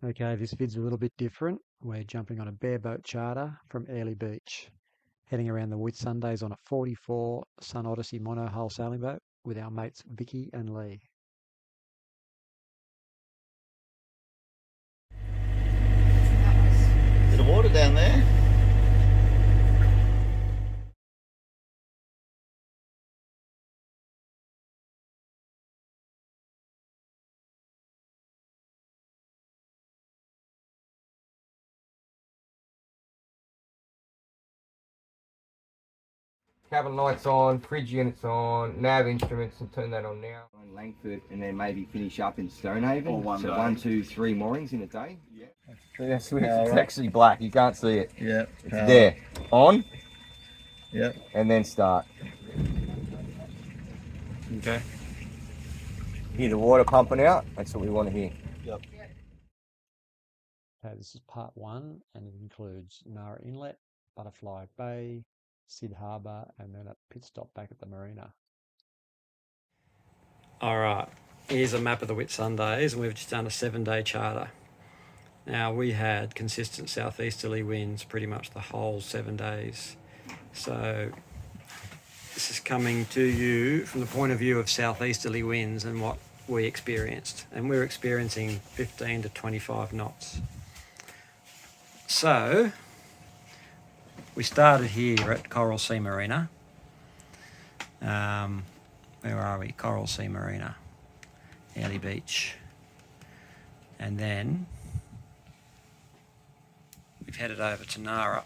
Okay, this vid's a little bit different. We're jumping on a bareboat charter from Airlie Beach, heading around the Whitsundays on a 44 Sun Odyssey monohull sailing boat with our mates Vicky and Lee. Bit of water down there. Cabin lights on, fridge units on, nav instruments, and turn that on now. Langford, and then maybe finish up in Stonehaven. Or one so day. 1, 2, 3 moorings in a day. Yeah. It's actually black. You can't see it. Yeah. It's there. On. Yep. And then start. Okay. Hear the water pumping out. That's what we want to hear. Yep. Okay, this is part one, and it includes Nara Inlet, Butterfly Bay, Cid Harbour, and then a pit stop back at the Marina. All right, here's a map of the Whitsundays, and we've just done a 7-day charter. Now, we had consistent southeasterly winds pretty much the whole 7 days. So this is coming to you from the point of view of southeasterly winds and what we experienced. And we're experiencing 15 to 25 knots. So we started here at Coral Sea Marina. Where are we? Coral Sea Marina, Airlie Beach. And then we've headed over to Nara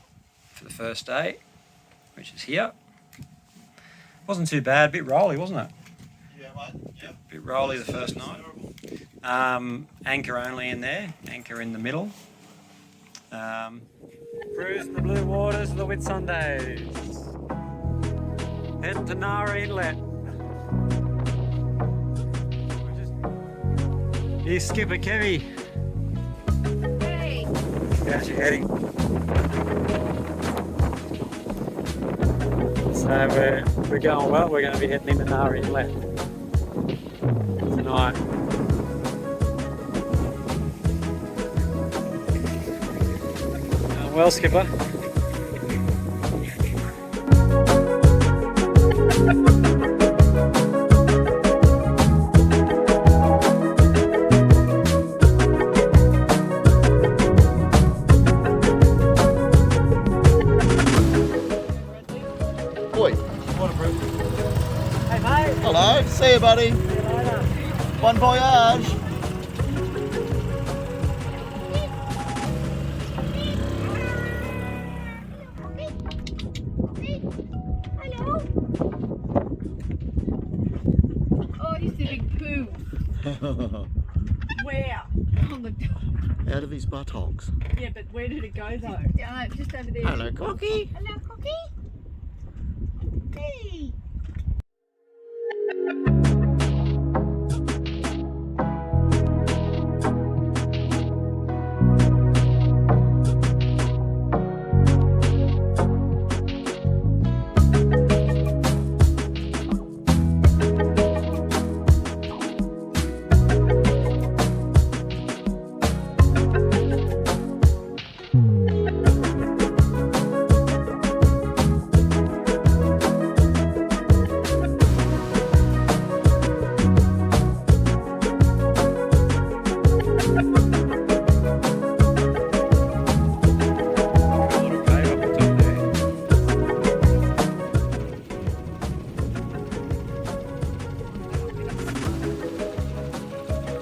for the first day, which is here. Wasn't too bad, a bit rolly, wasn't it? Yeah, mate. Yep. Bit rolly the first night. Anchor only in there, anchor in the middle. Cruising the blue waters of the Whitsundays. Heading to Nara Inlet. Here's Skipper Kevy. Hey. How's you heading? So we're going well. We're going to be heading into Nara Inlet tonight. Well, Skipper. Boy, waterproof. Hey mate. Hello. See you, buddy. See you later. Bon voyage. Hello. Oh, he's a big poo. Where? On the top. Out of his buttocks. Yeah, but where did it go though? Yeah, just over there. Hello, Cocky. Hello, Cookie. Hey.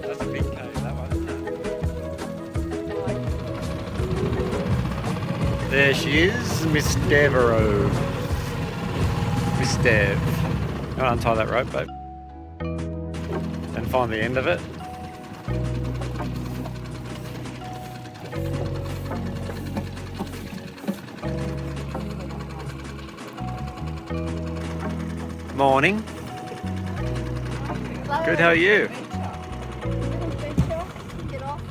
That's a big cave, that one, isn't it? There she is, Miss Devereaux. Miss Dev. I'm gonna untie that rope, babe. And find the end of it. Morning. Good, how are you? Get off.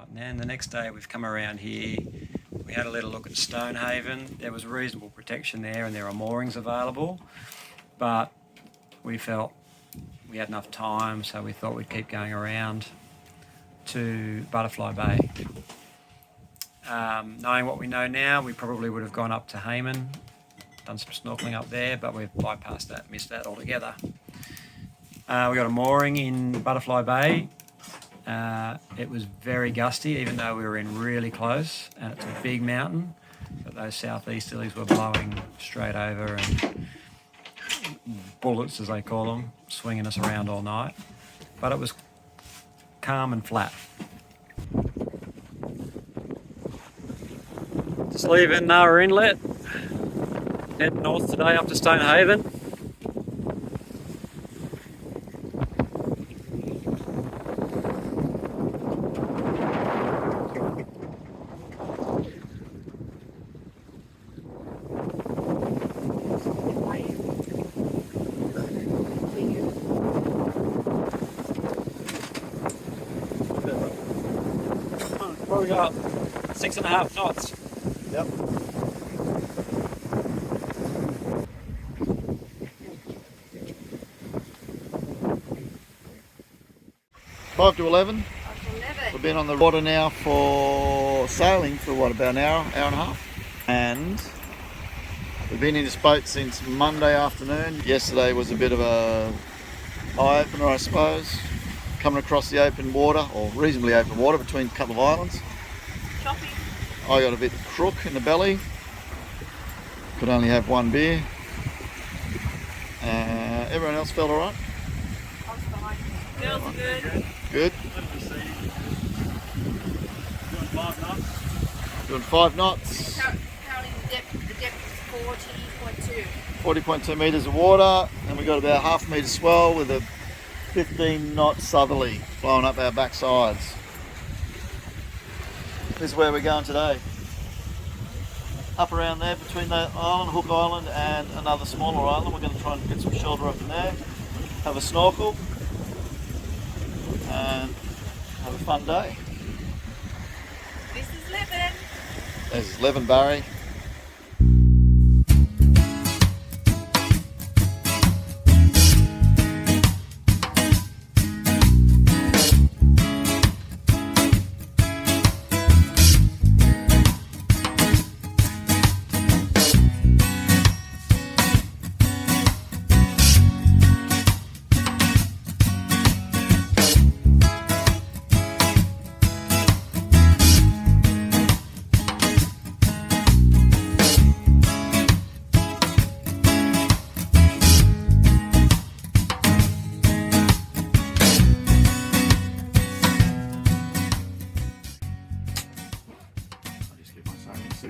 And then the next day we've come around here, we had a little look at Stonehaven. There was reasonable protection there and there are moorings available. but we felt we had enough time, so we thought we'd keep going around to Butterfly Bay. Knowing what we know now, we probably would have gone up to Hayman, done some snorkeling up there, but we've bypassed that, missed that altogether. We got a mooring in Butterfly Bay. It was very gusty, even though we were in really close, and it's a big mountain, but those southeasterlies were blowing straight over, and bullets, as they call them, swinging us around all night. But it was calm and flat. Just leaving Nara Inlet, heading north today up to Stonehaven. Probably got 6.5 knots. Yep. Five to 11. We've been on the water now for sailing for what, about an hour and a half, and we've been in this boat since Monday afternoon. Yesterday was a bit of a eye opener, I suppose, coming across the open water, or reasonably open water, between a couple of islands. Shopping. I got a bit crook in the belly, could only have one beer. Everyone else felt alright? I was fine. Girls are good. Good. Doing 5 knots. Currently the depth is 40.2. 40.2 metres of water, and we got about half a metre swell with a 15 knot southerly blowing up our backsides. This is where we're going today. Up around there between that island, Hook Island, and another smaller island. We're going to try and get some shelter up in there, have a snorkel, and have a fun day. This is living. This is Levin Barry.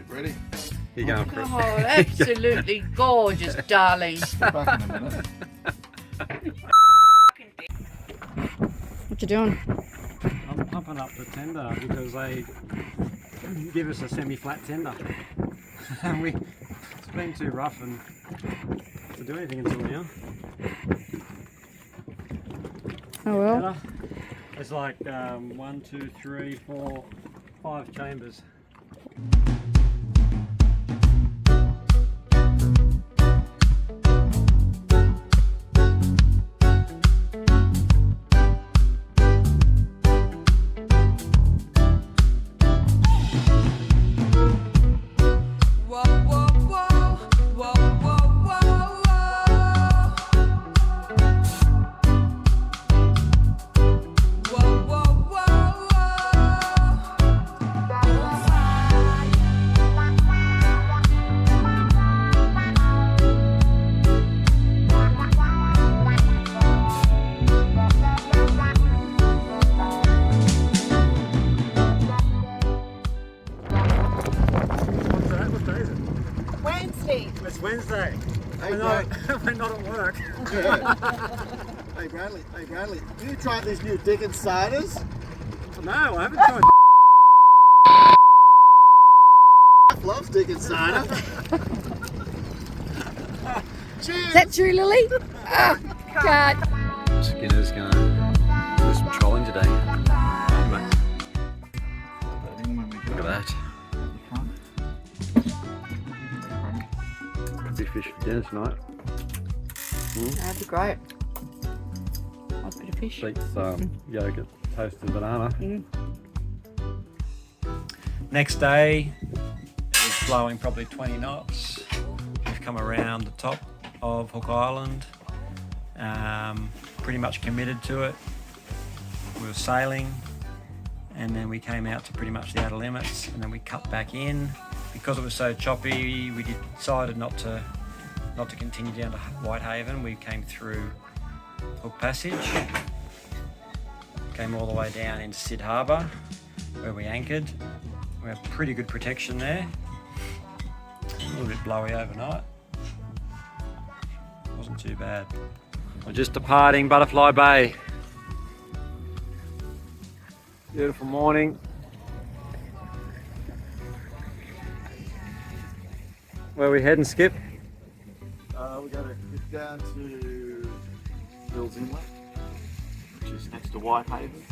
Ready? You're going for it. Oh, absolutely gorgeous, darling. Back in a minute. What you doing? I'm pumping up the tender because they give us a semi-flat tender. And it's been too rough and to do anything until now. Oh well. It's like 1, 2, 3, 4, 5 chambers. It's Wednesday. Hey, we're not at work. Hey Bradley, have you tried these new Dickens ciders? No, I haven't tried. Loves Dickens cider. Cheers. Is that true, Lily? Oh, God. Skinner's going to do some trolling today. Look at that. Big fish for dinner tonight. That'd be great. Nice bit of fish. Sheets yogurt, toasted banana. Mm. Next day, it's blowing probably 20 knots. We've come around the top of Hook Island, pretty much committed to it. We were sailing, and then we came out to pretty much the outer limits, and then we cut back in. Because it was so choppy, we decided not to continue down to Whitehaven. We came through Hook Passage, came all the way down into Cid Harbor, where we anchored. We have pretty good protection there. A little bit blowy overnight. Wasn't too bad. We're just departing Butterfly Bay. Beautiful morning. Where are we heading, Skip? We're going to get down to Bill's Inlet, which is next to Whitehaven.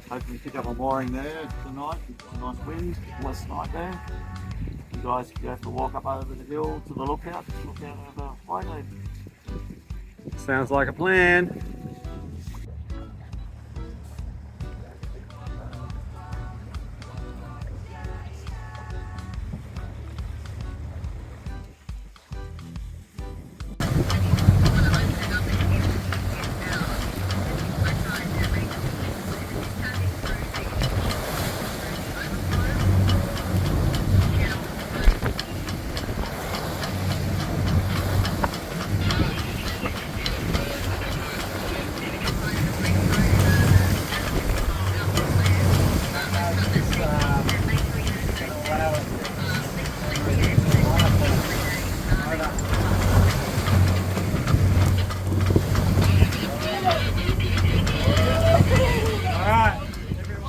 Hopefully pick up a mooring there tonight. It's a nice wind, less night there. You guys can go for a walk up over the hill to the lookout, look out over Whitehaven. Sounds like a plan.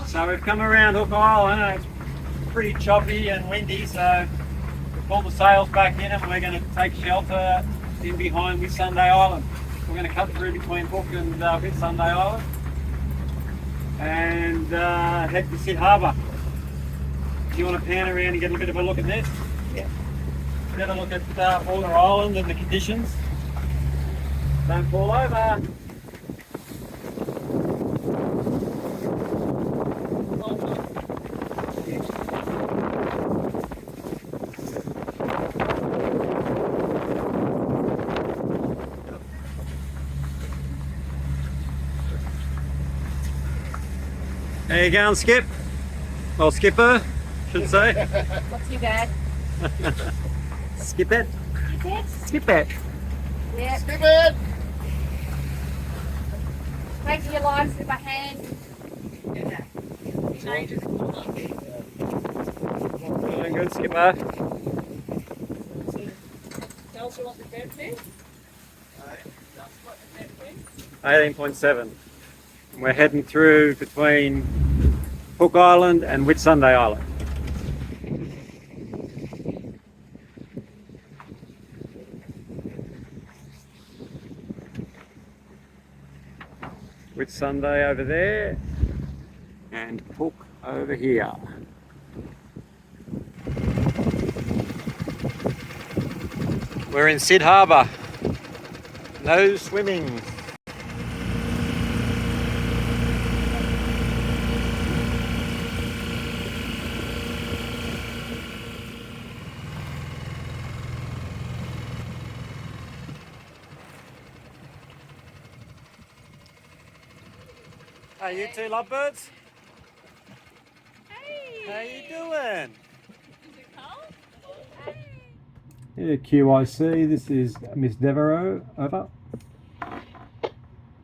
So we've come around Hook Island and it's pretty choppy and windy, so we've pulled the sails back in and we're going to take shelter in behind Whitsunday Island. We're going to cut through between Hook and Whitsunday Island and head to Cid Harbor. Do you want to pan around and get a bit of a look at this? Yeah. Get a look at Border Island and the conditions. Don't fall over. How you going, Skip? Well, Skipper, should say. What's your dad? Skip it. Skip it. Yeah. Skip it! Make your lines with my hand. Doing good, Skipper. Tell us what the depth is. 18.7. We're heading through between Hook Island and Whitsunday Island. Whitsunday over there and Hook over here. We're in Cid Harbor. No swimming. Hey, you two lovebirds. Hey. How you doing? Is it cold? Yeah, QIC, this is Miss Devereaux, over.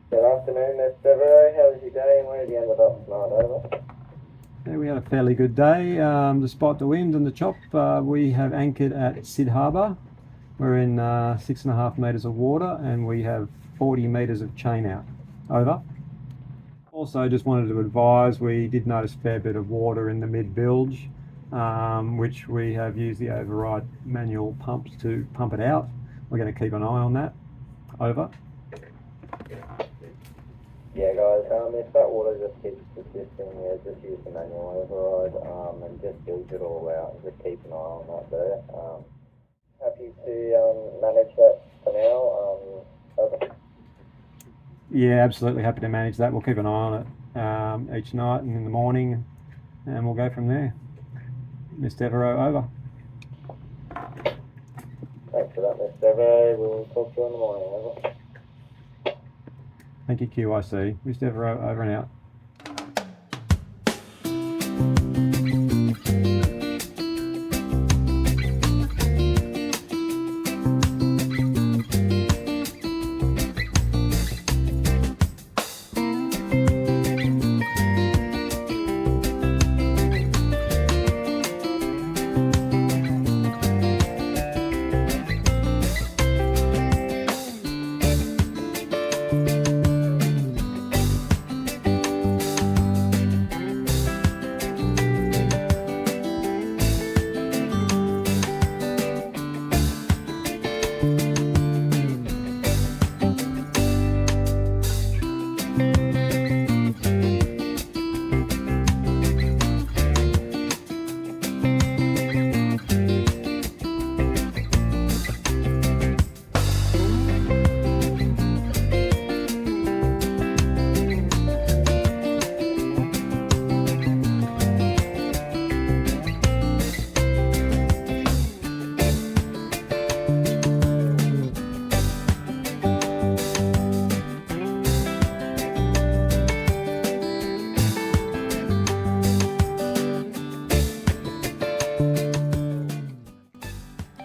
Good afternoon, Miss Devereaux. How was your day and where have you ended up tonight? Over. Yeah, we had a fairly good day. Despite the wind and the chop, we have anchored at Cid Harbor. We're in 6.5 metres of water and we have 40 metres of chain out. Over. Also, just wanted to advise, we did notice a fair bit of water in the mid-bilge, which we have used the override manual pumps to pump it out. We're going to keep an eye on that. Over. Yeah, guys, if that water just keeps persisting, yeah, just use the manual override and just filter it all out. Just keep an eye on that there. Happy to manage that for now. Over. yeah, absolutely happy to manage that. We'll keep an eye on it each night and in the morning, and we'll go from there. Mr. Devereaux, over. Thanks for that, Mr. Devereaux. We'll talk to you in the morning, over. Thank you, QIC. Mr. Devereaux, over and out.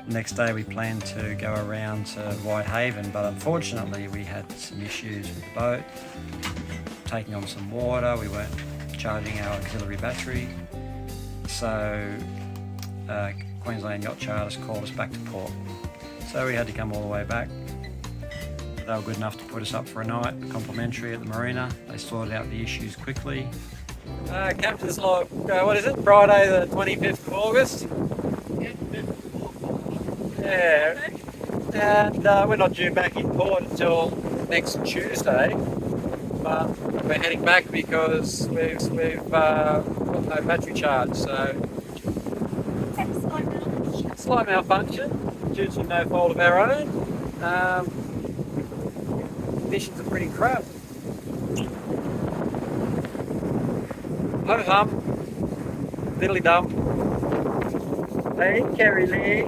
Next day we planned to go around to Whitehaven, but unfortunately we had some issues with the boat, taking on some water. We weren't charging our auxiliary battery, so Queensland Yacht Charters called us back to port. So we had to come all the way back. They were good enough to put us up for a night, complimentary at the Marina. They sorted out the issues quickly. Captain's log, what is it, Friday the 25th of August? Yeah, and we're not due back in port until next Tuesday, but we're heading back because we've got no battery charge, so slight malfunction due to no fault of our own. Conditions are pretty crap. Ho hum, diddly dum. Hey, Kerry Lee.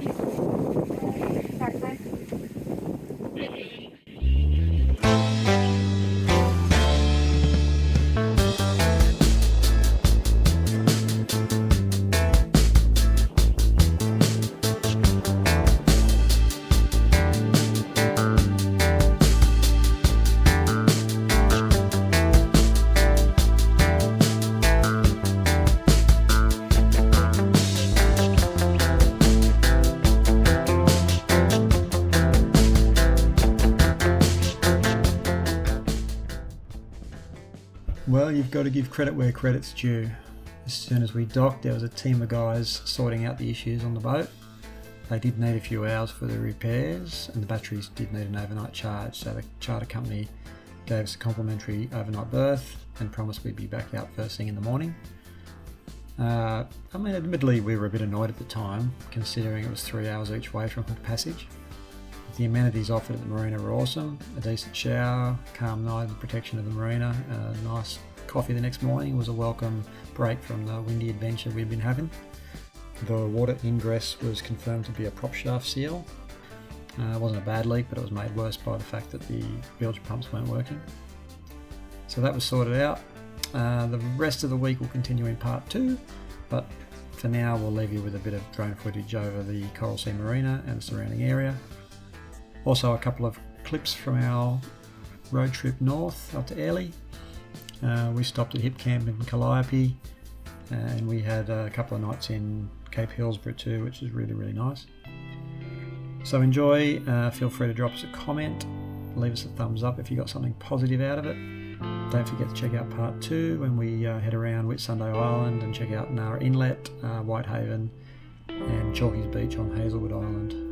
Well, you've got to give credit where credit's due. As soon as we docked, there was a team of guys sorting out the issues on the boat. They did need a few hours for the repairs, and the batteries did need an overnight charge, so the charter company gave us a complimentary overnight berth and promised we'd be back out first thing in the morning. I mean, admittedly, we were a bit annoyed at the time, considering it was 3 hours each way from Hook Passage. The amenities offered at the Marina were awesome. A decent shower, calm night and protection of the Marina, and a nice coffee the next morning was a welcome break from the windy adventure we'd been having. The water ingress was confirmed to be a prop shaft seal. It wasn't a bad leak, but it was made worse by the fact that the bilge pumps weren't working. So that was sorted out. The rest of the week will continue in part 2, but for now we'll leave you with a bit of drone footage over the Coral Sea Marina and the surrounding area. Also a couple of clips from our road trip north up to Airlie. We stopped at Hip Camp in Calliope, and we had a couple of nights in Cape Hillsborough too, which is really, really nice. So enjoy, feel free to drop us a comment, leave us a thumbs up if you got something positive out of it. Don't forget to check out part 2 when we head around Whitsunday Island and check out Nara Inlet, Whitehaven and Chalky's Beach on Hazelwood Island.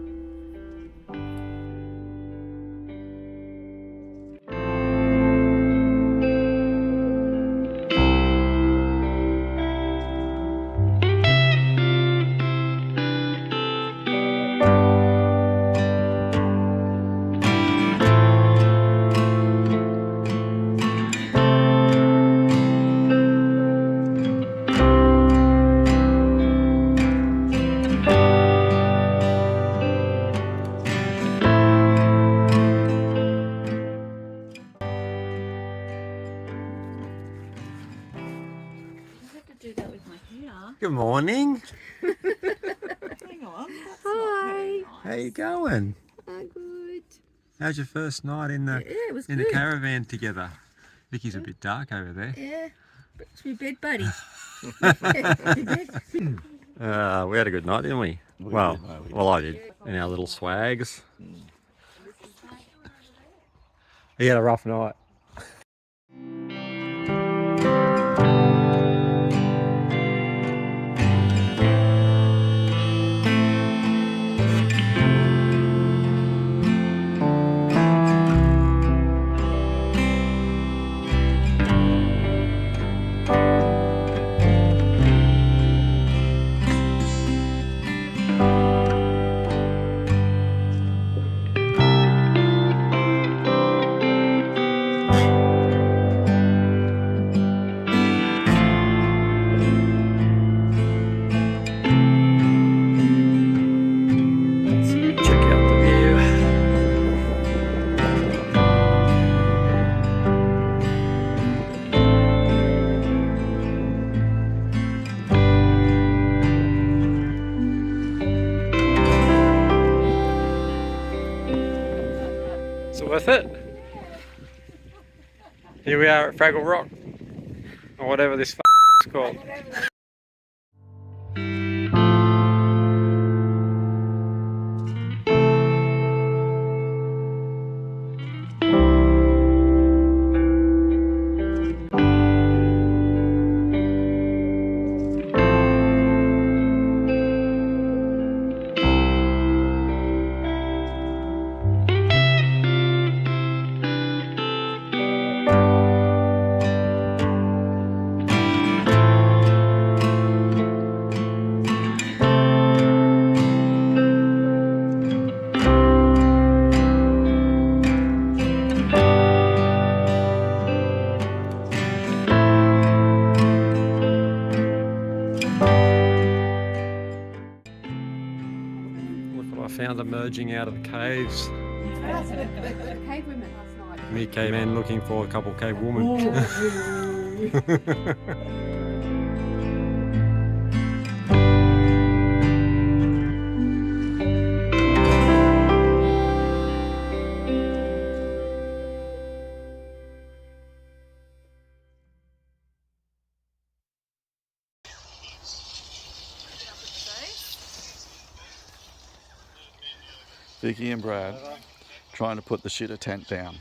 Good morning. Hang on. Hi. How you going? Oh, good. How's your first night in the Yeah, it was in good. the caravan together? Vicky's a bit dark over there. Yeah. It's my bed buddy. We had a good night, didn't we? Well, I did. In our little swags. He had a rough night. Check out the view. Is it worth it? Here we are at Fraggle Rock, or whatever this is called. Look what I found emerging out of the caves. That's the cave women last night. Me caveman looking for a couple cave women. Vicky and Brad trying to put the shitter tent down.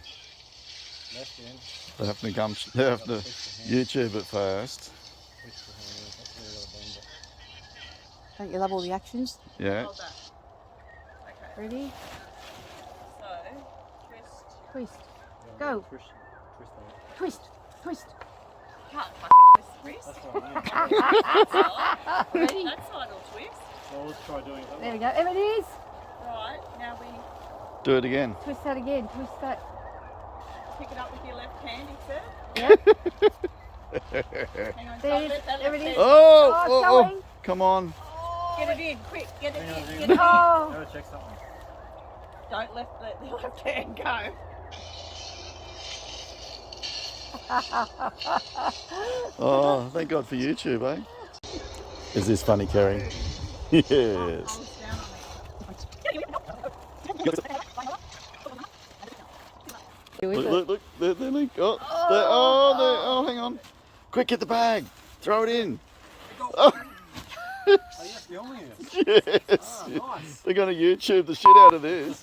They have to YouTube it first. Don't you love all the actions? Yeah. Ready? Twist. Go. Twist. Twist. Can't fucking twist, Ready? That side will twist. Well, let's try doing it. There we go. There it is. Right, now we Do it again. Twist that again. Twist that. pick it up with your left hand, sir. Yeah. Hang on, There don't it is. let that There it left is. hand- Oh, it's going. Come on. Get it in, quick, get it Hang on, in, hang get it Oh. Gotta check something. in. Don't let the left hand go. Oh, thank God for YouTube, eh? Is this funny, Kerry? Yes. Hold down on it. Look, there, look. Oh, hang on. Quick, get the bag. Throw it in. Oh, Oh, yes, filming it. yes. Ah, nice. They're going to YouTube the shit out of this.